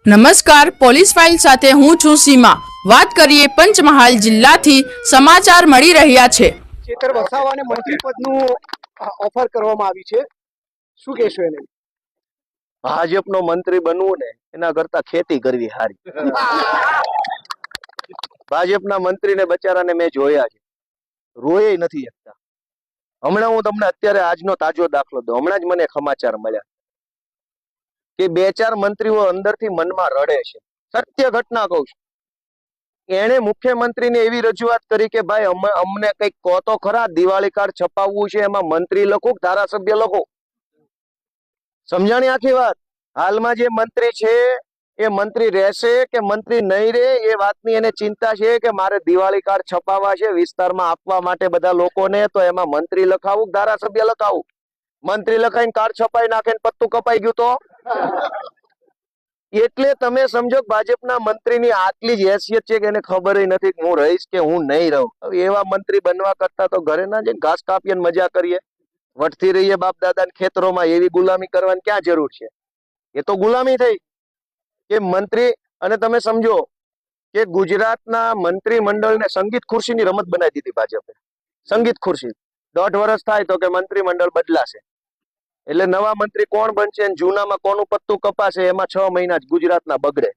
નમસ્કાર, police file સાથે હું છું સીમા। વાત કરીએ પંચમહાલ જિલ્લાથી સમાચાર મળી રહ્યા છે। ચેતર વસાવાને મંત્રી પદનું ઓફર કરવામાં આવી છે, શું કહેશો એને? ભાજપનો મંત્રી બનવું ને એના કરતા ખેતી કરવી સારી। ભાજપના મંત્રીને બચારાને મેં જોયા છે, રોય નથી શકતા। હમણાં હું તમને અત્યારે આજનો તાજો દાખલો દઉં। હમણાં જ મને સમાચાર મળ્યા કે 2-4 મંત્રીઓ અંદરથી મનમાં રડે છે। સત્ય ઘટના કહું છું। એણે મુખ્યમંત્રીને એવી રજૂઆત કરી કે ભાઈ અમને કંઈક કહો તો ખરા, દિવાળી કાર્ડ છપાવવું છે, એમાં મંત્રી લખો કે ધારાસભ્ય લખો? સમજાણી આખી વાત? હાલમાં જે મંત્રી છે એ મંત્રી રહેશે કે મંત્રી નહીં રહે એ વાતની એને ચિંતા છે કે મારે દિવાળી કાર્ડ છપાવવા છે વિસ્તારમાં આપવા માટે બધા લોકોને, તો એમાં મંત્રી લખાવું કે ધારાસભ્ય લખાવું? મંત્રી લખાઈને કાર્ડ છપાઈ નાખે ને પત્તું કપાઈ ગયું તો? એટલે તમે સમજો ભાજપના મંત્રીની આટલી જ હેસિયત છે કે એને ખબર નથી કે હું રહીશ કે હું નહીં રહું। હવે એવા મંત્રી બનવા કરતા તો ઘરે ના જઈને ઘાસ કાપીએ મજા કરીએ, વટતી રહીએ બાપ દાદાના ખેતરોમાં। એવી ગુલામી કરવાની ક્યાં જરૂર છે? એ તો ગુલામી થઈ કે મંત્રી। અને તમે સમજો કે ગુજરાતના મંત્રી મંડળને સંગીત ખુરશીની રમત બનાવી દીધી ભાજપે। સંગીત ખુરશી 1.5 વર્ષ થાય તો કે મંત્રી મંડળ બદલાશે, એટલે નવા મંત્રી કોણ બનશે, જૂનામાં કોનું પત્તું કપાશે, એમાં 6 મહિના જ ગુજરાતના બગડે,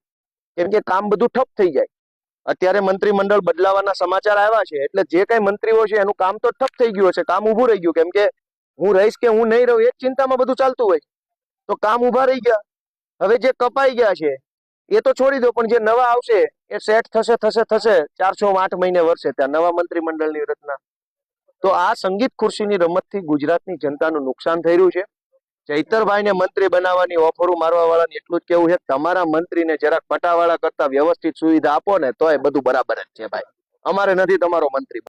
કેમ કે કામ બધું ઠપ થઈ જાય। અત્યારે મંત્રી મંડળ બદલાવાના સમાચાર આવ્યા છે, એટલે જે કઈ મંત્રીઓ છે એનું કામ તો ઠપ થઈ ગયું હશે, કામ ઉભું રહી ગયું, કેમ કે હું રહીશ કે હું નહીં રહું એ ચિંતામાં બધું ચાલતું હોય, તો કામ ઉભા રહી ગયા। હવે જે કપાઈ ગયા છે એ તો છોડી દો, પણ જે નવા આવશે એ સેટ થશે 4, 6, 8 મહિને વર્ષે ત્યાં નવા મંત્રી મંડળની રચના। તો આ સંગીત ખુરશીની રમતથી ગુજરાતની જનતાનું નુકસાન થઈ રહ્યું છે। ચૈતરભાઈને મંત્રી બનાવવાની ઓફરો મારવા વાળાને એટલું જ કેવું છે, તમારા મંત્રીને જરાક પટાવાળા કરતા વ્યવસ્થિત સુવિધા આપો ને તો એ બધું બરાબર જ છે ભાઈ। અમારે નથી તમારો મંત્રી।